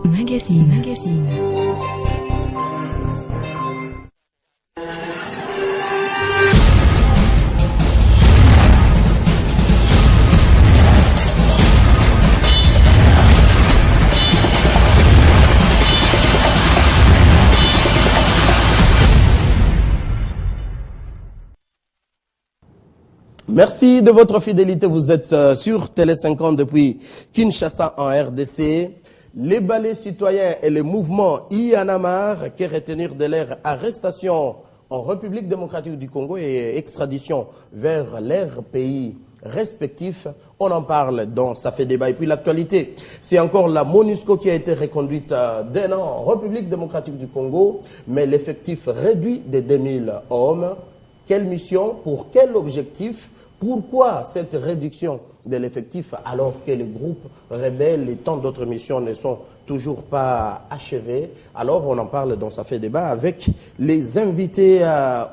Magazine. Merci de votre fidélité. Vous êtes sur Télé 50 depuis Kinshasa en RDC. Les ballets citoyens et les mouvements Yanamar qui retenir de leur arrestation en République démocratique du Congo et extradition vers leurs pays respectifs. On en parle dans Ça fait débat. Et puis l'actualité, c'est encore la MONUSCO qui a été reconduite d'un an en République démocratique du Congo, mais l'effectif réduit de 2000 hommes. Quelle mission? Pour quel objectif? Pourquoi cette réduction de l'effectif alors que les groupes rebelles et tant d'autres missions ne sont toujours pas achevées? Alors on en parle dans Ça fait débat avec les invités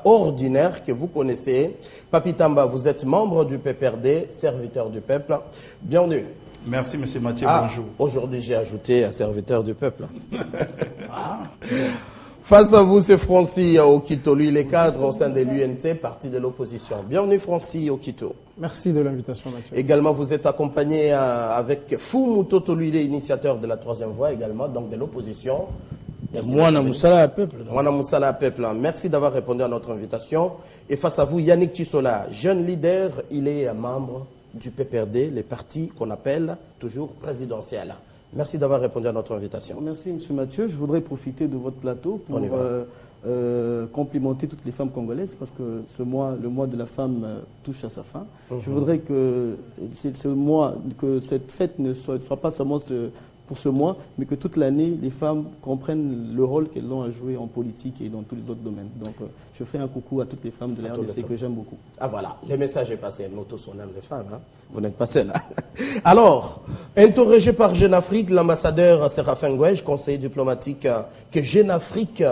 ordinaires que vous connaissez. Papi Tamba, vous êtes membre du PPRD, serviteur du peuple. Bienvenue. Merci, M. Mathieu, bonjour. Aujourd'hui, j'ai ajouté un serviteur du peuple. Face à vous, c'est Francis Okito. Lui, il est cadre au sein de l'UNC, parti de l'opposition. Bienvenue, Francis Okito. Merci de l'invitation, Mathieu. Également, vous êtes accompagné avec Fou Toto, lui, il est initiateur de la troisième voie également, donc de l'opposition. Mwana Moussala Peuple. Mwana Moussala Peuple. Merci d'avoir répondu à notre invitation. Et face à vous, Yannick Tissola, jeune leader, il est membre du PPRD, les partis qu'on appelle toujours présidentiels. Merci d'avoir répondu à notre invitation. Merci, M. Mathieu. Je voudrais profiter de votre plateau pour complimenter toutes les femmes congolaises parce que le mois de la femme touche à sa fin. Je voudrais que cette fête ne soit pas seulement pour ce mois, mais que toute l'année, les femmes comprennent le rôle qu'elles ont à jouer en politique et dans tous les autres domaines. Donc, je fais un coucou à toutes les femmes de la RDC que j'aime beaucoup. Ah voilà, le message est passé. Nous tous, on aime les femmes. Hein? Vous n'êtes pas seul. Hein? Alors, interrogé par Jeune Afrique, l'ambassadeur Séraphin Gouège, conseiller diplomatique que Jeune Afrique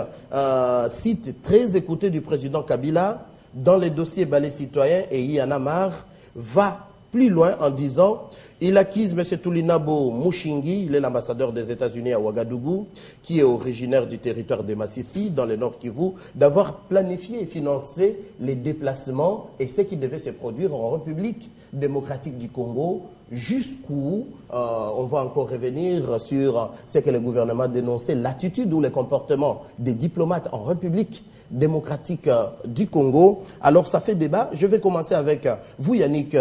cite très écouté du président Kabila dans les dossiers balais citoyens et Yanamar, va plus loin en disant il accuse M. Toulinabo Mouchingi, il est l'ambassadeur des États-Unis à Ouagadougou, qui est originaire du territoire de Massissi, dans le Nord Kivu, d'avoir planifié et financé les déplacements et ce qui devait se produire en République démocratique du Congo, jusqu'où on va encore revenir sur ce que le gouvernement a dénoncé, l'attitude ou le comportement des diplomates en République démocratique du Congo. Alors ça fait débat. Je vais commencer avec vous, Yannick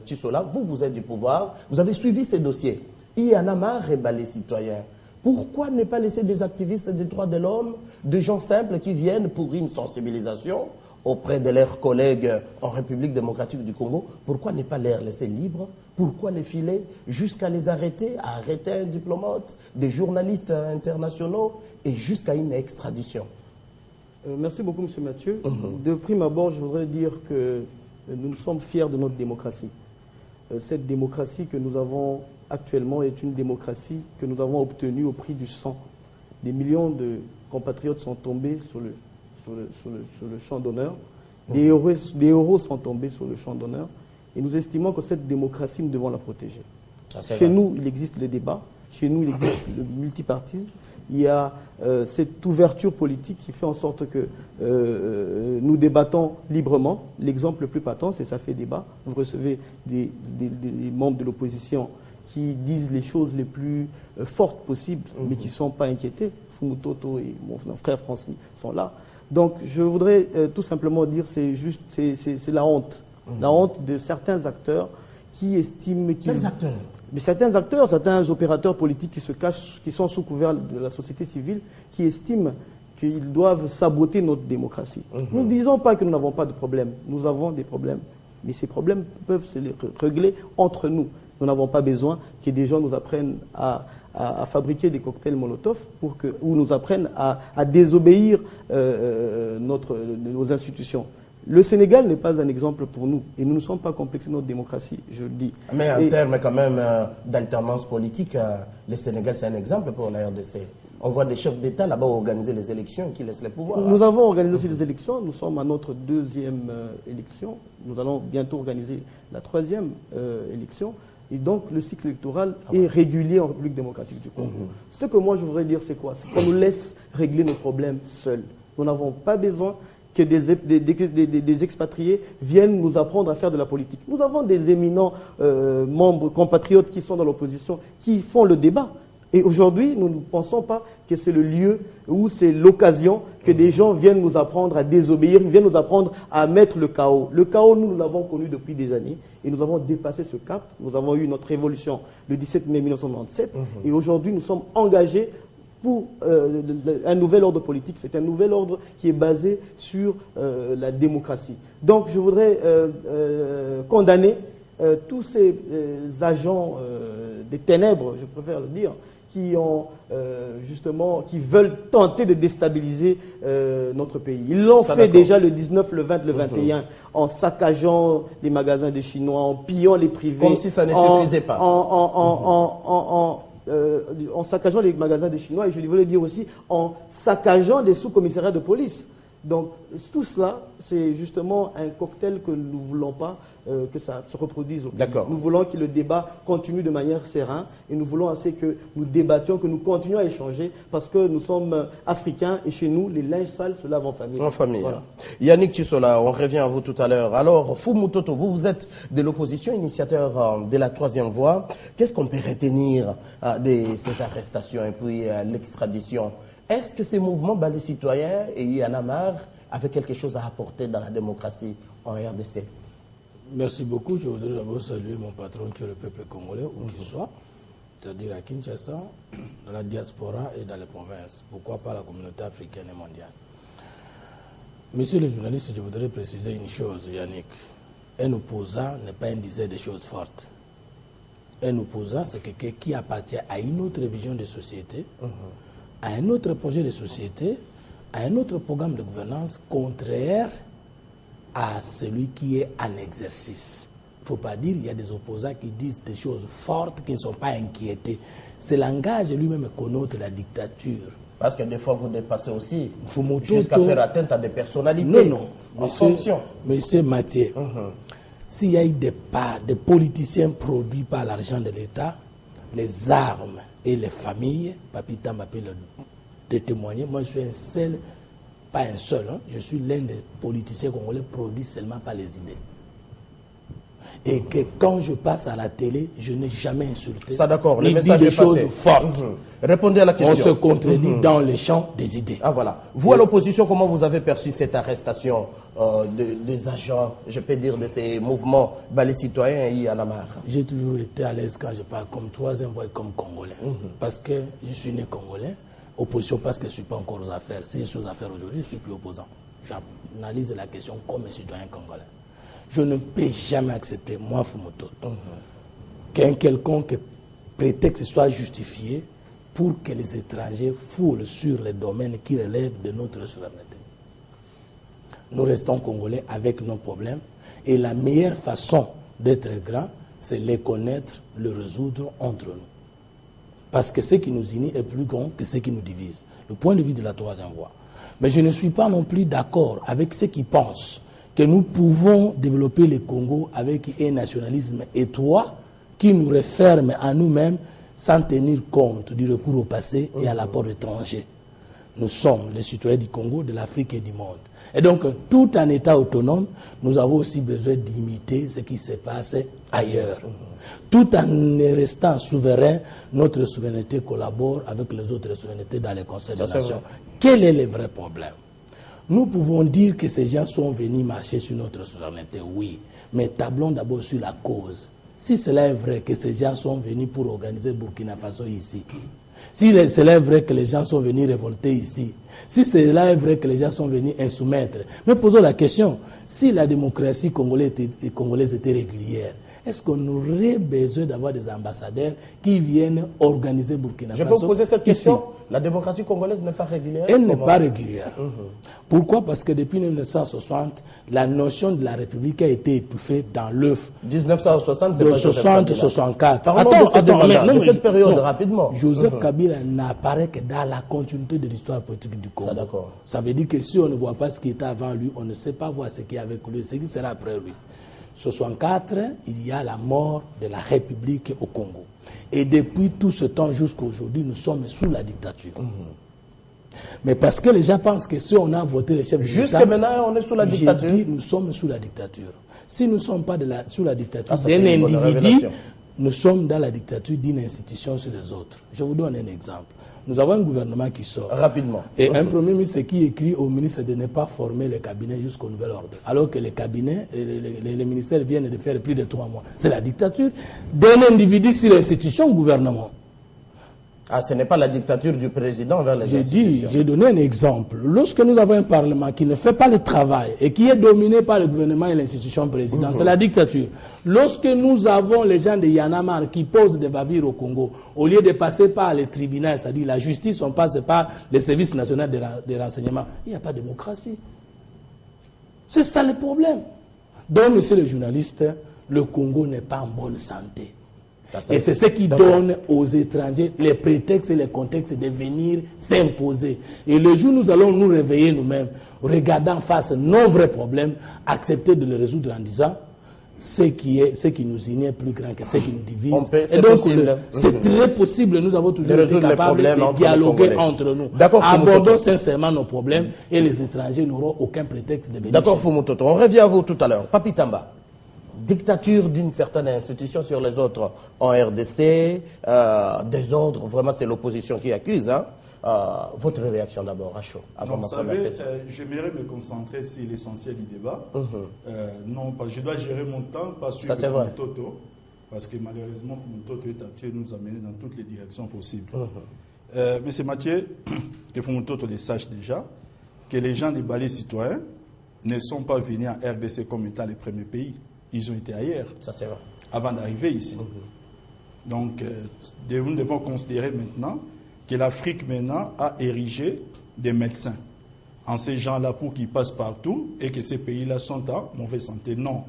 Tissola. Vous êtes du pouvoir. Vous avez suivi ces dossiers. Yanamar et balais citoyens. Pourquoi ne pas laisser des activistes des droits de l'homme, des gens simples qui viennent pour une sensibilisation auprès de leurs collègues en République démocratique du Congo? Pourquoi ne pas les laisser libres? Pourquoi les filer jusqu'à les arrêter, à arrêter un diplomate, des journalistes internationaux et jusqu'à une extradition? Merci beaucoup, M. Mathieu. De prime abord, je voudrais dire que nous sommes fiers de notre démocratie. Cette démocratie que nous avons actuellement est une démocratie que nous avons obtenue au prix du sang. Des millions de compatriotes sont tombés sur le champ d'honneur. Des héros sont tombés sur le champ d'honneur. Et nous estimons que cette démocratie, nous devons la protéger. Chez nous, il existe le débat. Chez nous, il existe le multipartisme. Il y a cette ouverture politique qui fait en sorte que nous débattons librement. L'exemple le plus patent, c'est Ça fait débat. Vous recevez des membres de l'opposition qui disent les choses les plus fortes possibles, mais qui ne sont pas inquiétés. Fumutoto et mon frère Francis sont là. Donc je voudrais tout simplement dire c'est la honte. La honte de certains acteurs qui estiment... Quels acteurs? Mais certains acteurs, certains opérateurs politiques qui se cachent, qui sont sous couvert de la société civile, qui estiment qu'ils doivent saboter notre démocratie. Nous ne disons pas que nous n'avons pas de problème. Nous avons des problèmes. Mais ces problèmes peuvent se régler entre nous. Nous n'avons pas besoin que des gens nous apprennent à fabriquer des cocktails Molotov ou nous apprennent à désobéir nos institutions. Le Sénégal n'est pas un exemple pour nous et nous ne sommes pas complexés de notre démocratie, je le dis. Mais en termes quand même d'alternance politique, le Sénégal c'est un exemple pour la RDC. On voit des chefs d'État là-bas organiser les élections qui laissent les pouvoirs. Nous avons organisé aussi des élections, nous sommes à notre deuxième élection, nous allons bientôt organiser la troisième élection. Et donc, le cycle électoral est régulier en République démocratique du Congo. Ce que moi, je voudrais dire, c'est quoi? C'est qu'on nous laisse régler nos problèmes seuls. Nous n'avons pas besoin que des expatriés viennent nous apprendre à faire de la politique. Nous avons des éminents membres, compatriotes qui sont dans l'opposition, qui font le débat. Et aujourd'hui, nous ne pensons pas que c'est le lieu où c'est l'occasion que des gens viennent nous apprendre à désobéir, viennent nous apprendre à mettre le chaos. Le chaos, nous l'avons connu depuis des années et nous avons dépassé ce cap. Nous avons eu notre révolution le 17 mai 1997 et aujourd'hui, nous sommes engagés pour un nouvel ordre politique. C'est un nouvel ordre qui est basé sur la démocratie. Donc, je voudrais condamner tous ces agents des ténèbres, je préfère le dire, qui ont qui veulent tenter de déstabiliser notre pays. Ils l'ont fait déjà le 19, le 20, le 21, en saccageant les magasins des Chinois, en pillant les privés. Comme si ça ne suffisait pas. En saccageant les magasins des Chinois, et je voulais dire aussi en saccageant des sous-commissariats de police. Donc tout cela, c'est justement un cocktail que nous ne voulons pas que ça se reproduise au pays. Nous voulons que le débat continue de manière sereine et nous voulons assez que nous débattions, que nous continuions à échanger parce que nous sommes africains et chez nous, les linges sales se lavent en famille. En famille. Voilà. Yannick Tchissola, on revient à vous tout à l'heure. Alors, Fumu Toto, vous êtes de l'opposition, initiateur de la troisième voie. Qu'est-ce qu'on peut retenir de ces arrestations et puis l'extradition? Est-ce que ces mouvements balais citoyens et Y'en a marre avaient quelque chose à apporter dans la démocratie en RDC? Merci beaucoup. Je voudrais d'abord saluer mon patron qui est le peuple congolais, où qu'il soit, c'est-à-dire à Kinshasa, dans la diaspora et dans les provinces. Pourquoi pas la communauté africaine et mondiale? Monsieur le journaliste, je voudrais préciser une chose, Yannick. Un opposant n'est pas un disait des choses fortes. Un opposant, c'est quelqu'un qui appartient à une autre vision de société, à un autre projet de société, à un autre programme de gouvernance contraire à celui qui est en exercice. Il ne faut pas dire qu'il y a des opposants qui disent des choses fortes, qui ne sont pas inquiétés. Ce langage lui-même connote la dictature. Parce que des fois, vous dépassez aussi jusqu'à faire atteinte à des personnalités. Non, monsieur Mathieu, s'il y a eu des politiciens produits par l'argent de l'État, les armes et les familles, Papita m'a pu le témoigner, moi je suis un seul, pas un seul, je suis l'un des politiciens congolais produits seulement par les idées. Et que quand je passe à la télé, je n'ai jamais insulté. Ça d'accord, le message est passé. Fortes. Répondez à la question. On se contredit dans le champ des idées. Ah voilà. Vous à l'opposition, comment vous avez perçu cette arrestation des agents, je peux dire, de ces mouvements balais citoyens et Y'en a marre? J'ai toujours été à l'aise quand je parle comme troisième voie et comme Congolais. Parce que je suis né Congolais. Opposition parce que je ne suis pas encore aux affaires. Si je suis aux affaires aujourd'hui, je ne suis plus opposant. J'analyse la question comme un citoyen congolais. Je ne peux jamais accepter, moi, Fumoto, qu'un quelconque prétexte soit justifié pour que les étrangers foulent sur les domaines qui relèvent de notre souveraineté. Nous restons Congolais avec nos problèmes et la meilleure façon d'être grand, c'est les connaître, le résoudre entre nous. Parce que ce qui nous unit est plus grand que ce qui nous divise. Le point de vue de la troisième voie. Mais je ne suis pas non plus d'accord avec ceux qui pensent que nous pouvons développer le Congo avec un nationalisme étroit qui nous referme à nous-mêmes sans tenir compte du recours au passé et à l'apport étranger. Nous sommes les citoyens du Congo, de l'Afrique et du monde. Et donc, tout en état autonome, nous avons aussi besoin d'imiter ce qui se passe ailleurs. Tout en restant souverain, notre souveraineté collabore avec les autres souverainetés dans les conseils de nations. Quel est le vrai problème? Nous pouvons dire que ces gens sont venus marcher sur notre souveraineté, oui, mais tablons d'abord sur la cause. Si cela est vrai que ces gens sont venus pour organiser Burkina Faso ici, si cela est vrai que les gens sont venus révolter ici, si cela est vrai que les gens sont venus insoumettre, mais posons la question, si la démocratie congolaise était régulière, est-ce qu'on aurait besoin d'avoir des ambassadeurs qui viennent organiser Burkina Faso? Je peux vous poser cette question. La démocratie congolaise n'est pas régulière? Elle n'est pas régulière. Pourquoi? Parce que depuis 1960, la notion de la République a été étouffée dans l'œuf. 1960, c'est de 60-64. Attends, de cette période, rapidement. Joseph Kabila n'apparaît que dans la continuité de l'histoire politique du Congo. Ça veut dire que si on ne voit pas ce qui était avant lui, on ne sait pas voir ce qui est avec lui, ce qui sera après lui. 1964, il y a la mort de la République au Congo. Et depuis tout ce temps jusqu'à aujourd'hui, nous sommes sous la dictature. Mais parce que les gens pensent que si on a voté les chefs de l'État... Jusqu'à maintenant, on est sous la dictature. J'ai dit, nous sommes sous la dictature. Si nous ne sommes pas sous la dictature ça, d'un une bonne individu, révélation. nous sommes dans la dictature d'une institution sur les autres. Je vous donne un exemple. Nous avons un gouvernement qui sort. Rapidement. Et un premier ministre qui écrit au ministre de ne pas former le cabinet jusqu'au nouvel ordre. Alors que les cabinets, les ministères viennent de faire plus de 3 mois. C'est la dictature d'un individu sur l'institution gouvernement. Ah, ce n'est pas la dictature du président vers les institutions. J'ai donné un exemple. Lorsque nous avons un parlement qui ne fait pas le travail et qui est dominé par le gouvernement et l'institution présidentielle, c'est la dictature. Lorsque nous avons les gens de Yanamar qui posent des bavures au Congo, au lieu de passer par les tribunaux, c'est-à-dire la justice, on passe par les services nationaux de renseignement, il n'y a pas de démocratie. C'est ça le problème. Donc, monsieur le journaliste, le Congo n'est pas en bonne santé. Et c'est ce qui donne aux étrangers les prétextes et les contextes de venir s'imposer. Et le jour où nous allons nous réveiller nous-mêmes, regardant face nos vrais problèmes, accepter de les résoudre en disant ce qui nous unit est plus grand que ce qui nous divise. Et donc, c'est très possible. Nous avons toujours été capables de dialoguer entre nous. Abordons sincèrement nos problèmes et les étrangers n'auront aucun prétexte de venir. D'accord, Fumutoto. On revient à vous tout à l'heure. Papi Tamba. Dictature d'une certaine institution sur les autres en RDC, désordre, vraiment c'est l'opposition qui accuse. Hein. Votre réaction d'abord, à chaud. Vous savez, j'aimerais me concentrer sur l'essentiel du débat. Non, parce que je dois gérer mon temps, pas suivre Fumutoto, parce que malheureusement, Fumutoto est habitué nous amener dans toutes les directions possibles. Mais c'est Mathieu, que Fumutoto le sache déjà, que les gens des balais citoyens ne sont pas venus en RDC comme étant les premiers pays. Ils ont été ailleurs, ça c'est vrai, avant d'arriver ici. Donc, nous devons considérer maintenant que l'Afrique maintenant a érigé des médecins en ces gens-là pour qu'ils passent partout et que ces pays-là sont en mauvaise santé. Non.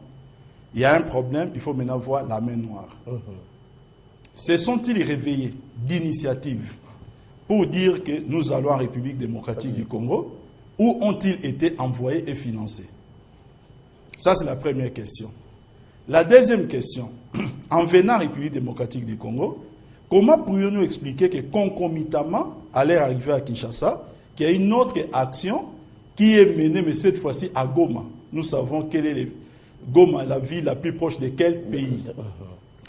Il y a un problème, il faut maintenant voir la main noire. Se sont-ils réveillés d'initiative pour dire que nous allons en République démocratique du Congo ou ont-ils été envoyés et financés? Ça, c'est la première question. La deuxième question, en venant en République démocratique du Congo, comment pourrions-nous expliquer que concomitamment, à leur arrivée à Kinshasa, qu'il y a une autre action qui est menée, mais cette fois-ci à Goma. Nous savons quelle est Goma, la ville la plus proche de quel pays?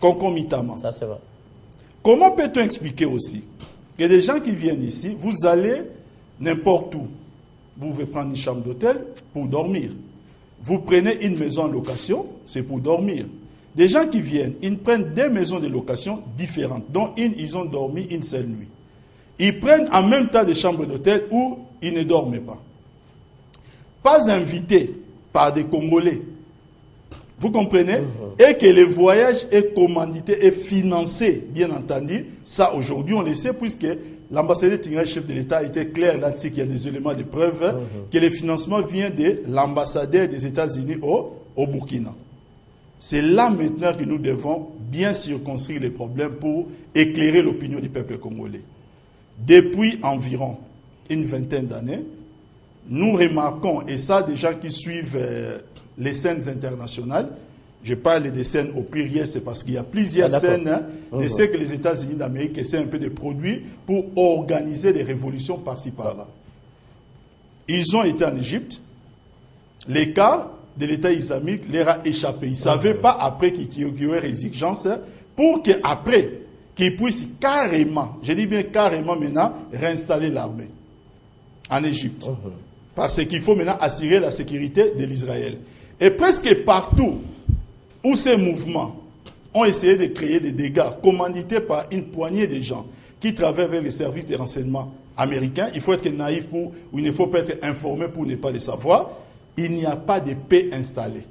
Concomitamment. Ça, c'est vrai. Comment peut-on expliquer aussi que des gens qui viennent ici, vous allez n'importe où, vous pouvez prendre une chambre d'hôtel pour dormir. Vous prenez une maison en location, c'est pour dormir. Des gens qui viennent, ils prennent des maisons de location différentes, dont ils ont dormi une seule nuit. Ils prennent en même temps des chambres d'hôtel où ils ne dorment pas. Pas invités par des Congolais, vous comprenez? Et que le voyage est commandité et financé, bien entendu. Ça, aujourd'hui, on le sait, puisque l'ambassadeur Tingray, chef de l'État, était clair là-dessus qu'il y a des éléments de preuve que le financement vient de l'ambassadeur des États-Unis au Burkina. C'est là maintenant que nous devons bien circonscrire les problèmes pour éclairer l'opinion du peuple congolais. Depuis environ une vingtaine d'années, nous remarquons, et ça des gens qui suivent les scènes internationales, je parle des scènes au pluriel, c'est parce qu'il y a plusieurs scènes de ce que les États-Unis d'Amérique essaient un peu de produire pour organiser des révolutions par-ci par-là. Ils ont été en Égypte. Les cas de l'État islamique leur a échappé. Ils ne savaient pas après qu'il y aurait exigence pour qu'après, qu'ils puissent carrément, je dis bien carrément maintenant, réinstaller l'armée en Égypte. Parce qu'il faut maintenant assurer la sécurité de l'Israël. Et presque partout où ces mouvements ont essayé de créer des dégâts commandités par une poignée de gens qui travaillent avec les services de renseignement américains, il faut être naïf ou il ne faut pas être informé pour ne pas le savoir, il n'y a pas de paix installée.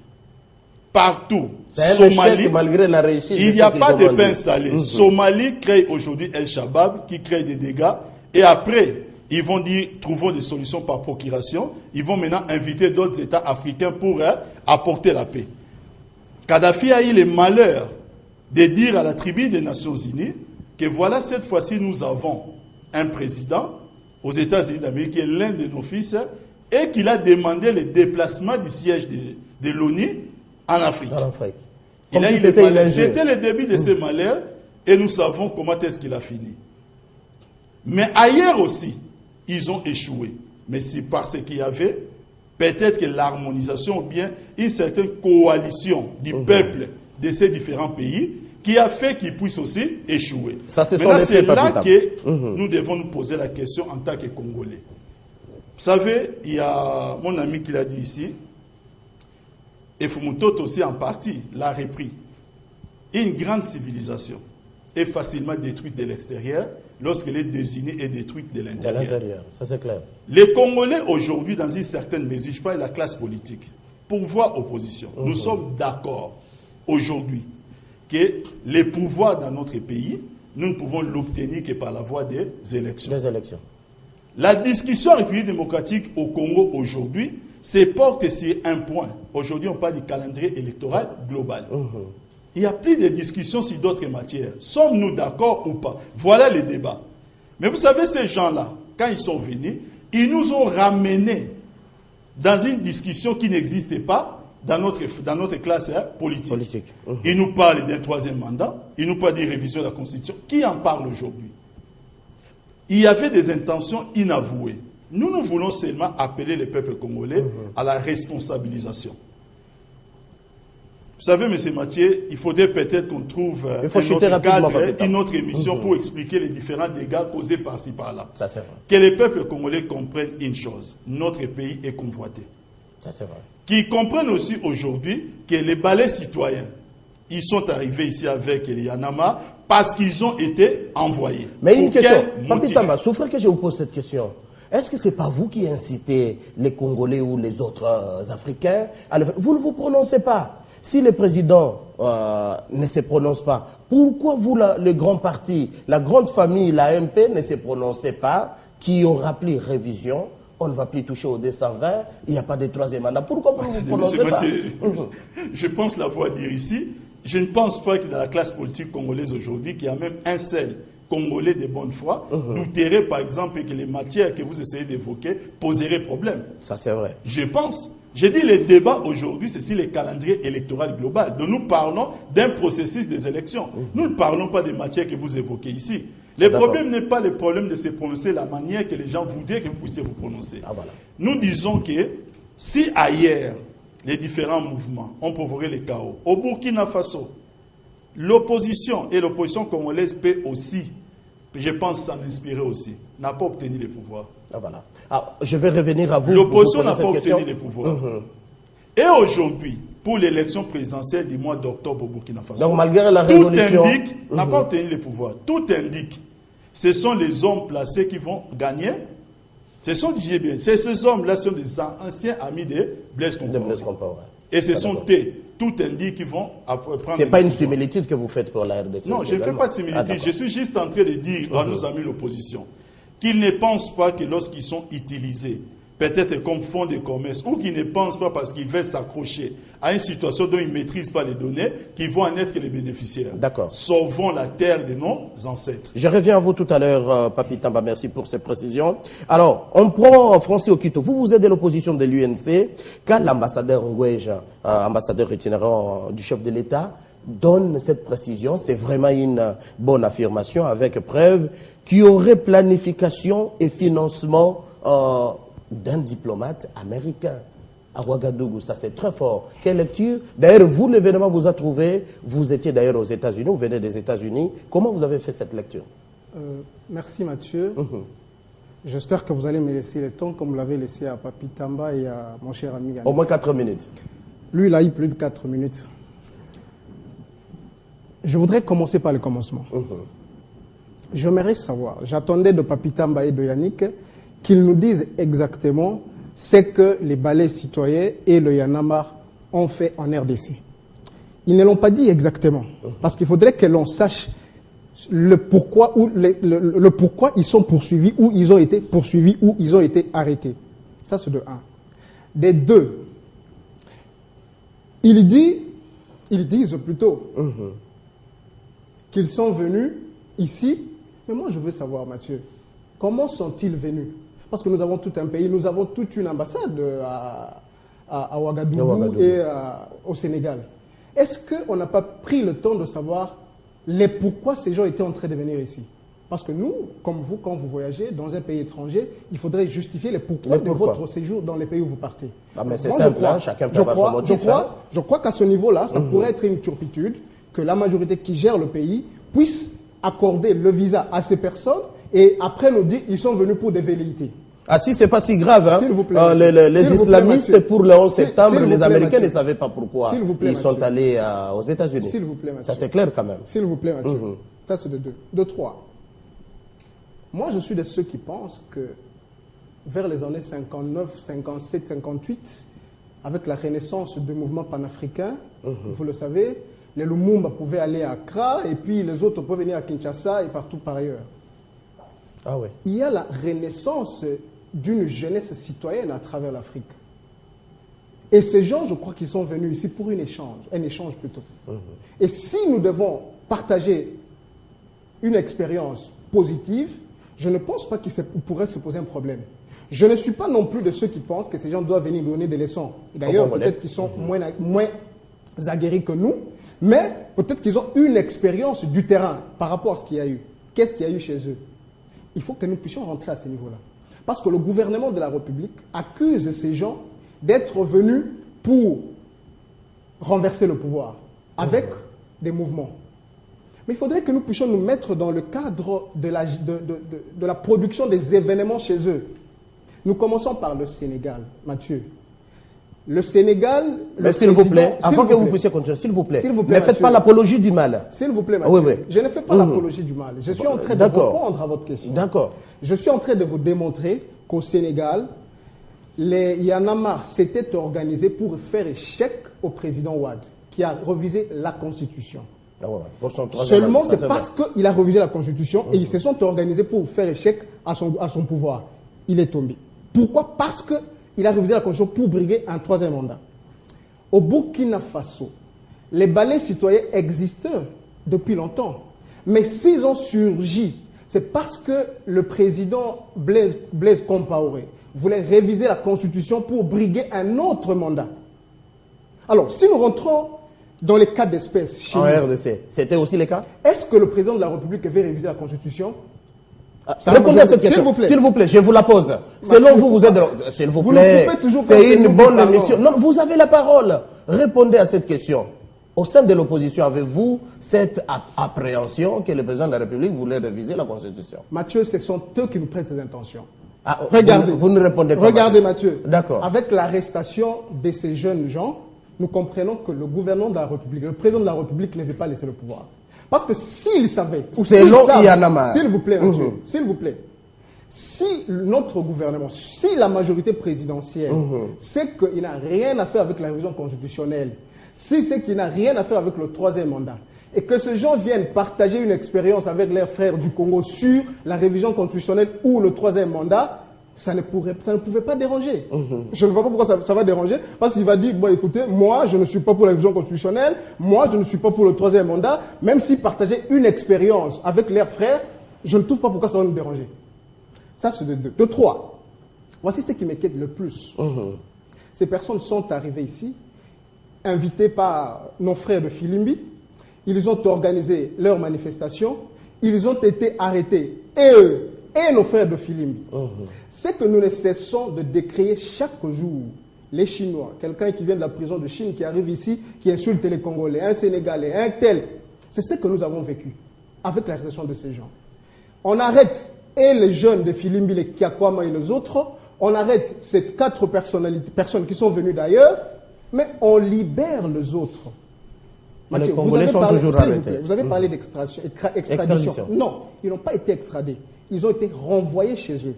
Partout, Somalie, malgré la réussite, il n'y a pas de paix installée. Somalie crée aujourd'hui El-Shabaab qui crée des dégâts et après, ils vont dire, trouvons des solutions par procuration. Ils vont maintenant inviter d'autres États africains pour apporter la paix. Kadhafi a eu le malheur de dire à la tribune des Nations Unies que voilà, cette fois-ci, nous avons un président aux États-Unis d'Amérique qui est l'un de nos fils et qu'il a demandé le déplacement du siège de l'ONU en Afrique. En Afrique. Il a si eu le c'était malheur. une C'était le début de ces malheurs et nous savons comment est-ce qu'il a fini. Mais ailleurs aussi, ils ont échoué. Mais c'est parce qu'il y avait peut-être que l'harmonisation ou bien une certaine coalition du peuple de ces différents pays qui a fait qu'ils puissent aussi échouer. Ça, c'est maintenant, c'est là Papita. que nous devons nous poser la question en tant que Congolais. Vous savez, il y a mon ami qui l'a dit ici, et Fumutoto aussi en partie l'a repris. Une grande civilisation est facilement détruite de l'extérieur lorsqu'elle est désignée et détruite de De l'intérieur. l'intérieur, ça c'est clair. Les Congolais aujourd'hui, dans une certaine mesure, je parle de la classe politique, pouvoir opposition, nous sommes d'accord aujourd'hui que les pouvoirs dans notre pays, nous ne pouvons l'obtenir que par la voie des élections. Les élections. La discussion en République démocratique au Congo aujourd'hui se porte sur un point. Aujourd'hui, on parle du calendrier électoral global. Il n'y a plus de discussions sur d'autres matières. Sommes-nous d'accord ou pas? Voilà le débat. Mais vous savez, ces gens-là, quand ils sont venus, ils nous ont ramenés dans une discussion qui n'existait pas dans notre classe politique. Ils nous parlent d'un troisième mandat, ils nous parlent d'une révision de la Constitution. Qui en parle aujourd'hui? Il y avait des intentions inavouées. Nous voulons seulement appeler le peuple congolais à la responsabilisation. Vous savez, M. Mathieu, il faudrait peut-être qu'on trouve un autre cadre, une autre émission pour expliquer les différents dégâts causés par-ci, par-là. Ça, c'est vrai. Que les peuples congolais comprennent une chose. Notre pays est convoité. Ça, c'est vrai. Qu'ils comprennent aussi aujourd'hui que les balais citoyens, ils sont arrivés ici avec les Yanama parce qu'ils ont été envoyés. Mais une question, Papi Tamba, souffrez que je vous pose cette question. Est-ce que ce n'est pas vous qui incitez les Congolais ou les autres Africains à le faire? Vous ne vous prononcez pas. Si le président ne se prononce pas, pourquoi vous, les grands partis, la grande famille, la MP, ne se prononcez pas, qui ont rappelé révision? On ne va plus toucher au 220, il n'y a pas de troisième mandat. Pourquoi vous ne vous prononcez pas? Mathieu, je pense l'avoir dire ici. Je ne pense pas que dans la classe politique congolaise aujourd'hui, qu'il y a même un seul Congolais de bonne foi, douterait par exemple que les matières que vous essayez d'évoquer poseraient problème. Ça, c'est vrai. Je pense. J'ai dit le débat aujourd'hui, c'est sur le calendrier électoral global. Donc nous parlons d'un processus des élections. Nous ne parlons pas des matières que vous évoquez ici. Le problème n'est pas le problème de se prononcer la manière que les gens voudraient que vous puissiez vous prononcer. Ah, voilà. Nous disons que si ailleurs, les différents mouvements ont provoqué le chaos, au Burkina Faso, l'opposition et l'opposition congolaise peut aussi, je pense s'en inspirer aussi, n'a pas obtenu le pouvoir. Ah, voilà. Ah, je vais revenir à vous. L'opposition n'a pas obtenu le pouvoir. Et aujourd'hui, pour l'élection présidentielle du mois d'octobre au Burkina Faso, donc, malgré la révolution, tout indique, n'a pas obtenu le pouvoir. Tout indique, ce sont les hommes placés qui vont gagner. Ce sont, bien, ces hommes-là sont des anciens amis de Blaise Compaoré. Et ce sont tout indique qu'ils vont prendre. Ce n'est pas une similitude que vous faites pour la RDC. Non, je ne fais pas de similitude. Je suis juste en train de dire à nos amis l'opposition qu'ils ne pensent pas que lorsqu'ils sont utilisés, peut-être comme fonds de commerce, ou qu'ils ne pensent pas parce qu'ils veulent s'accrocher à une situation dont ils ne maîtrisent pas les données, qu'ils vont en être les bénéficiaires. D'accord. Sauvons la terre de nos ancêtres. Je reviens à vous tout à l'heure, Papi Tamba, merci pour ces précisions. Alors, on prend Francis Okito. Vous êtes de l'opposition de l'UNC. Quand l'ambassadeur Ngouège, ambassadeur itinérant du chef de l'État, donne cette précision, c'est vraiment une bonne affirmation avec preuve qu'il y aurait planification et financement d'un diplomate américain à Ouagadougou. Ça, c'est très fort. Quelle lecture? D'ailleurs, vous, l'événement vous a trouvé. Vous étiez d'ailleurs aux États-Unis, vous venez des États-Unis. Comment vous avez fait cette lecture? Merci, Mathieu. J'espère que vous allez me laisser le temps, comme vous l'avez laissé à Papi Tamba et à mon cher ami Yannick. Au moins 4 minutes. Lui, il a eu plus de 4 minutes. Je voudrais commencer par le commencement. J'aimerais savoir, j'attendais de Papi Tamba et de Yannick qu'ils nous disent exactement ce que les balais citoyens et le Yanamar ont fait en RDC. Ils ne l'ont pas dit exactement, parce qu'il faudrait que l'on sache le pourquoi, ou le pourquoi ils sont poursuivis, ou ils ont été poursuivis, ou ils ont été arrêtés. Ça, c'est de 1. Des 2, ils disent plutôt qu'ils sont venus ici. Mais moi, je veux savoir, Mathieu, comment sont-ils venus? Parce que nous avons tout un pays, nous avons toute une ambassade à Ouagadougou et au Sénégal. Est-ce qu'on n'a pas pris le temps de savoir pourquoi ces gens étaient en train de venir ici? Parce que nous, comme vous, quand vous voyagez dans un pays étranger, il faudrait justifier le pourquoi de votre séjour dans les pays où vous partez. Ah, mais c'est simple, chacun peut avoir son motif. Je crois qu'à ce niveau-là, ça pourrait être une turpitude que la majorité qui gère le pays puisse accorder le visa à ces personnes et après nous dire qu'ils sont venus pour des velléités. Ah si, c'est pas si grave. Hein. S'il vous plaît, les islamistes, pour le 11 septembre, les Américains ne savaient pas pourquoi ils sont allés aux États-Unis. S'il vous plaît, Mathieu. Ça, c'est clair quand même. S'il vous plaît, Mathieu. Ça, c'est de deux. De trois. Moi, je suis de ceux qui pensent que vers les années 59, 57, 58, avec la renaissance du mouvement panafricain, vous le savez, les Lumumba pouvaient aller à Accra et puis les autres pouvaient venir à Kinshasa et partout par ailleurs. Ah ouais. Il y a la renaissance d'une jeunesse citoyenne à travers l'Afrique. Et ces gens, je crois qu'ils sont venus ici pour un échange plutôt. Et si nous devons partager une expérience positive, je ne pense pas qu'il pourrait se poser un problème. Je ne suis pas non plus de ceux qui pensent que ces gens doivent venir donner des leçons. D'ailleurs, peut-être qu'ils sont moins aguerris que nous, mais peut-être qu'ils ont une expérience du terrain par rapport à ce qu'il y a eu. Qu'est-ce qu'il y a eu chez eux? Il faut que nous puissions rentrer à ce niveau-là. Parce que le gouvernement de la République accuse ces gens d'être venus pour renverser le pouvoir avec des mouvements. Mais il faudrait que nous puissions nous mettre dans le cadre de la production des événements chez eux. Nous commençons par le Sénégal, Mathieu. Le Sénégal... Mais s'il vous plaît, avant que vous puissiez continuer, s'il vous plaît, ne faites pas l'apologie du mal. S'il vous plaît, Mathieu. Oui. Je ne fais pas l'apologie du mal. Je suis en train de répondre à votre question. D'accord. Je suis en train de vous démontrer qu'au Sénégal, les Y en a marre s'étaient organisés pour faire échec au président Wade, qui a révisé la Constitution. Seulement, c'est parce qu'il a révisé la Constitution et ils se sont organisés pour faire échec à son pouvoir. Il est tombé. Pourquoi? Parce qu'il a révisé la Constitution pour briguer un troisième mandat. Au Burkina Faso, les ballets citoyens existent depuis longtemps. Mais s'ils ont surgi, c'est parce que le président Blaise Compaoré voulait réviser la Constitution pour briguer un autre mandat. Alors, si nous rentrons dans les cas d'espèce chez nous, RDC, c'était aussi le cas? Est-ce que le président de la République veut réviser la Constitution? Répondez à cette question. S'il vous plaît, je vous la pose. Selon vous, vous êtes... S'il vous plaît, c'est une bonne émission. Non, vous avez la parole. Répondez à cette question. Au sein de l'opposition, avez-vous cette appréhension que le président de la République voulait réviser la Constitution? Mathieu, ce sont eux qui nous prêtent ces intentions. Ah, regardez. Vous ne répondez pas. Regardez, Mathieu. D'accord. Avec l'arrestation de ces jeunes gens, nous comprenons que le gouvernement de la République, le président de la République ne veut pas laisser le pouvoir. Parce que s'il savait, ou s'il vous plaît, Mathieu, s'il vous plaît, si notre gouvernement, si la majorité présidentielle sait qu'il n'a rien à faire avec la révision constitutionnelle, si c'est qu'il n'a rien à faire avec le troisième mandat, et que ces gens viennent partager une expérience avec leurs frères du Congo sur la révision constitutionnelle ou le troisième mandat, ça ne pouvait pas déranger. Je ne vois pas pourquoi ça va déranger, parce qu'il va dire, bon écoutez, moi je ne suis pas pour la révision constitutionnelle, moi je ne suis pas pour le troisième mandat, même s'ils partageaient une expérience avec leurs frères, je ne trouve pas pourquoi ça va nous déranger. Ça c'est de deux. De trois, voici ce qui m'inquiète le plus. Ces personnes sont arrivées ici, invitées par nos frères de Filimbi, ils ont organisé leur manifestation, ils ont été arrêtés, et eux, et nos frères de Filimbi. C'est que nous ne cessons de décrier chaque jour les Chinois, quelqu'un qui vient de la prison de Chine, qui arrive ici, qui insulte les Congolais, un Sénégalais, un tel. C'est ce que nous avons vécu avec l'arrestation de ces gens. On arrête et les jeunes de Filimbi, les Kiakwama et les autres, on arrête ces 4 personnes qui sont venues d'ailleurs, mais on libère les autres. Mathieu, vous avez parlé d'extradition. Non, ils n'ont pas été extradés. Ils ont été renvoyés chez eux.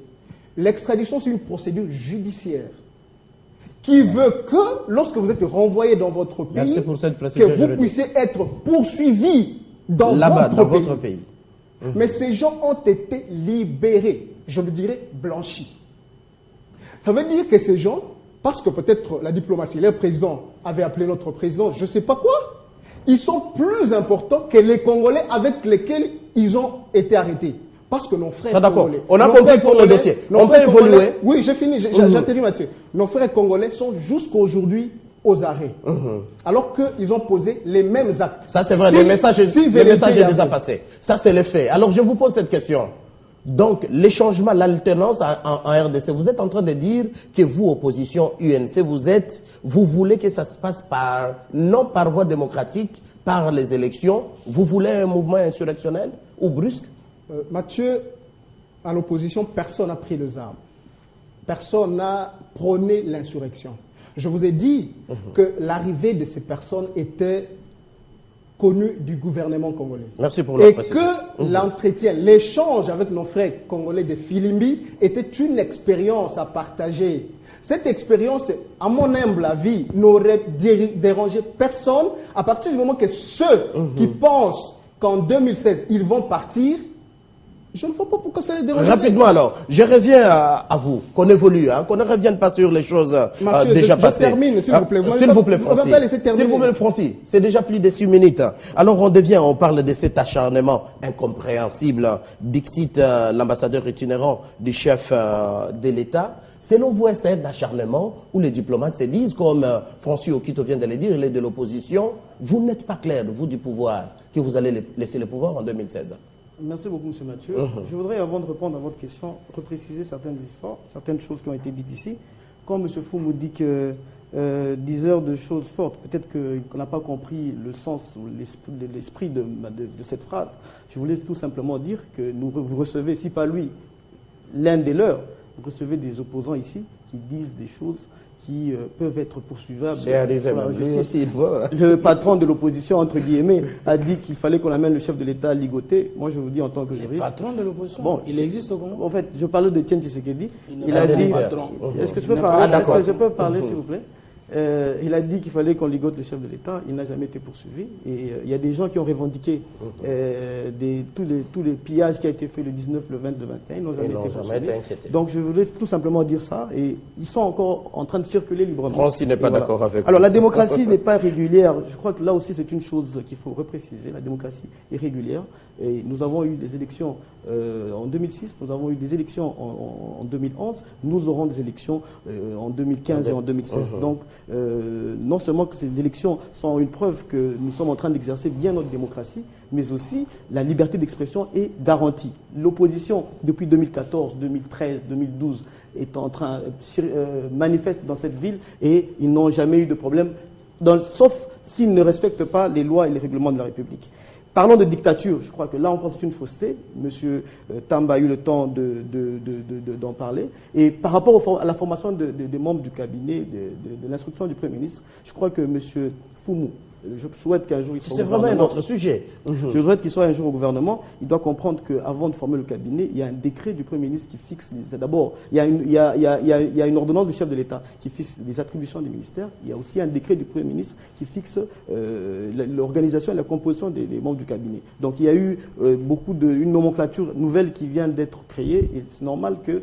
L'extradition, c'est une procédure judiciaire qui veut que, lorsque vous êtes renvoyé dans votre pays, que vous puissiez être poursuivi dans votre pays. Mais ces gens ont été libérés, je le dirais blanchis. Ça veut dire que ces gens, parce que peut-être la diplomatie, leur président avait appelé notre président, je ne sais pas quoi, ils sont plus importants que les Congolais avec lesquels ils ont été arrêtés. Parce que nos frères Ça, d'accord. congolais... On a nos compris frères pour le congolais- dossier. nos On frères peut congolais- évoluer. Oui, j'ai fini, j'atterris Mathieu. Nos frères congolais sont jusqu'aujourd'hui aux arrêts. Alors qu'ils ont posé les mêmes actes. Ça, c'est vrai, Si- le message si est vérité y déjà avait. passé. Ça, c'est les faits. Alors, je vous pose cette question. Donc, les changements, l'alternance en RDC, vous êtes en train de dire que vous, opposition UNC, vous voulez que ça se passe non par voie démocratique, par les élections. Vous voulez un mouvement insurrectionnel ou brusque? Mathieu, à l'opposition, personne n'a pris les armes. Personne n'a prôné l'insurrection. Je vous ai dit que l'arrivée de ces personnes était connue du gouvernement congolais. Merci pour la Et précision. que l'entretien, l'échange avec nos frères congolais de Filimbi était une expérience à partager. Cette expérience, à mon humble avis, n'aurait dérangé personne à partir du moment que ceux qui pensent qu'en 2016, ils vont partir, je ne vois pas pourquoi ça les dérange. Rapidement alors, je reviens à vous, qu'on évolue, hein, qu'on ne revienne pas sur les choses Mathieu, déjà je passées. termine, s'il vous plaît. Moi, S'il je vous ne plaît, peux Francis. pas laisser terminer. S'il vous plaît, Francis. C'est déjà plus de 6 minutes. Alors on parle de cet acharnement incompréhensible. Dixit, l'ambassadeur itinérant du chef de l'État. Selon vous, est-ce un acharnement où les diplomates se disent, comme Francis Okito vient de le dire, il est de l'opposition, vous n'êtes pas clair, vous du pouvoir, que vous allez laisser le pouvoir en 2016? Merci beaucoup, M. Mathieu. Je voudrais, avant de répondre à votre question, repréciser certaines histoires, certaines choses qui ont été dites ici. Quand M. Foumou dit que 10 heures de choses fortes, peut-être qu'on n'a pas compris le sens ou l'esprit de cette phrase. Je voulais tout simplement dire que vous recevez, si pas lui, l'un des leurs, vous recevez des opposants ici qui disent des choses qui peuvent être poursuivables. C'est arrivé, sur la même lui justice. aussi, il voit. Le patron de l'opposition, entre guillemets, a dit qu'il fallait qu'on amène le chef de l'État ligoté. Moi, je vous dis en tant que juriste... Patron de l'opposition, Bon, il existe au Congo. En fait, je parle de Tiens Tshisekedi. Il Il n'est a pas dit... patron. Est-ce que je Il peux n'est parler, pas- Ah, d'accord. Est-ce que je peux parler, s'il vous plaît? Il a dit qu'il fallait qu'on ligote le chef de l'État. Il n'a jamais été poursuivi. Et il y a des gens qui ont revendiqué tous les pillages qui ont été faits le 19, le 20, le 21. Ils n'ont jamais été poursuivis. inquiétés. Donc je voulais tout simplement dire ça. Et ils sont encore en train de circuler librement. Francis n'est pas Et voilà. d'accord avec vous. Alors la démocratie n'est pas régulière. Je crois que là aussi c'est une chose qu'il faut repréciser. La démocratie est régulière. Et nous avons eu des élections en 2006, nous avons eu des élections en 2011, nous aurons des élections en 2015 et en 2016. Donc non seulement que ces élections sont une preuve que nous sommes en train d'exercer bien notre démocratie, mais aussi la liberté d'expression est garantie. L'opposition depuis 2014, 2013, 2012 est en train manifeste dans cette ville et ils n'ont jamais eu de problème, sauf s'ils ne respectent pas les lois et les règlements de la République. Parlons de dictature, je crois que là encore c'est une fausseté. Monsieur Tamba a eu le temps d'en parler. Et par rapport à la formation des membres du cabinet, de l'instruction du Premier ministre, je crois que monsieur Foumou, je souhaite qu'un jour il soit C'est au vraiment un gouvernement. autre sujet. Je souhaite qu'il soit un jour au gouvernement. Il doit comprendre qu'avant de former le cabinet, il y a un décret du Premier ministre qui fixe d'abord, il y a une ordonnance du chef de l'État qui fixe les attributions des ministères. Il y a aussi un décret du Premier ministre qui fixe l'organisation et la composition des membres du cabinet. Donc il y a eu une nomenclature nouvelle qui vient d'être créée et c'est normal que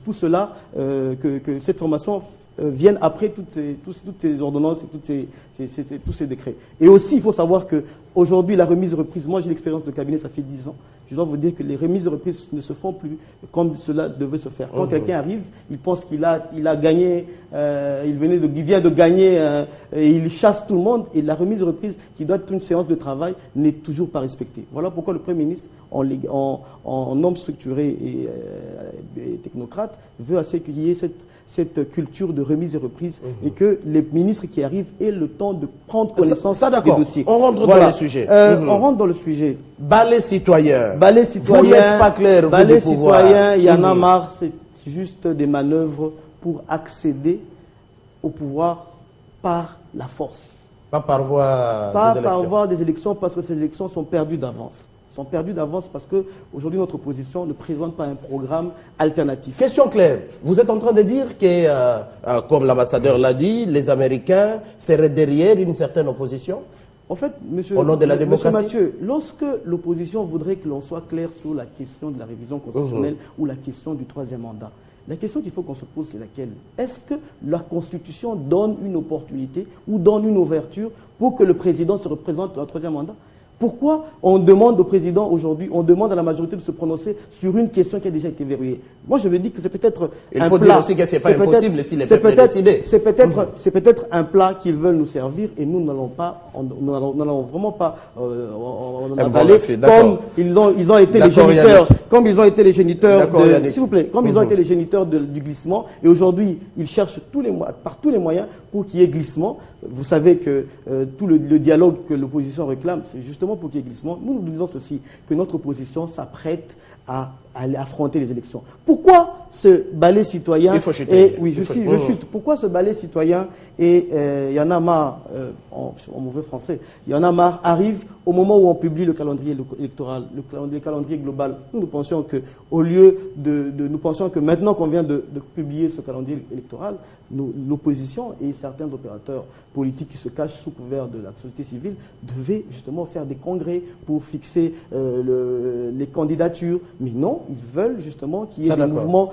tout cela, que cette formation viennent après toutes ces ordonnances et tous ces décrets. Et aussi, il faut savoir qu'aujourd'hui, la remise et reprise, moi j'ai l'expérience de cabinet, ça fait 10 ans. Je dois vous dire que les remises et reprises ne se font plus comme cela devait se faire. Quand quelqu'un arrive, il pense qu'il a gagné, il vient de gagner, et il chasse tout le monde. Et la remise et reprise, qui doit être une séance de travail, n'est toujours pas respectée. Voilà pourquoi le Premier ministre, en homme structuré et technocrate, veut à ce qu'il y ait cette culture de remise et reprise et que les ministres qui arrivent aient le temps de prendre connaissance des dossiers. On rentre dans le sujet. On rentre dans le sujet. Balai citoyen. Balai citoyen. Vous n'êtes pas clair, vous Balai du pouvoir. citoyen, il y en a marre, c'est juste des manœuvres pour accéder au pouvoir par la force. Pas par voie Pas des par élections. voie des élections parce que ces élections sont perdues d'avance. Sont perdues d'avance parce qu'aujourd'hui notre opposition ne présente pas un programme alternatif. Question claire. Vous êtes en train de dire que, comme l'ambassadeur l'a dit, les Américains seraient derrière une certaine opposition? En fait, monsieur, Au nom de la monsieur démocratie. Mathieu, lorsque l'opposition voudrait que l'on soit clair sur la question de la révision constitutionnelle ou la question du troisième mandat, la question qu'il faut qu'on se pose, c'est laquelle? Est-ce que la Constitution donne une opportunité ou donne une ouverture pour que le président se représente un troisième mandat? Pourquoi on demande au président aujourd'hui, on demande à la majorité de se prononcer sur une question qui a déjà été verrouillée? Moi, je me dis que c'est peut-être un plat. Il faut dire aussi que ce n'est pas impossible si les peuples décident. C'est peut-être un plat qu'ils veulent nous servir et nous n'allons vraiment pas en avaler comme ils ont été les géniteurs, comme ils ont été les géniteurs, s'il vous plaît, comme ils ont été les géniteurs du glissement. Et aujourd'hui, ils cherchent par tous les moyens pour qu'il y ait glissement. Vous savez que tout le dialogue que l'opposition réclame, c'est justement pour qu'il y ait glissement. Nous disons ceci, que notre opposition s'apprête à aller affronter les élections. Pourquoi ce balai citoyen Pourquoi ce balai citoyen et il y en a marre, en mauvais français, il y en a marre, arrive au moment où on publie le calendrier électoral, le calendrier global. Nous pensions que, nous pensions que maintenant qu'on vient de publier ce calendrier électoral, l'opposition et certains opérateurs politiques qui se cachent sous couvert de la société civile devaient justement faire des congrès pour fixer les candidatures. Mais non, ils veulent justement qu'il y ait des mouvements,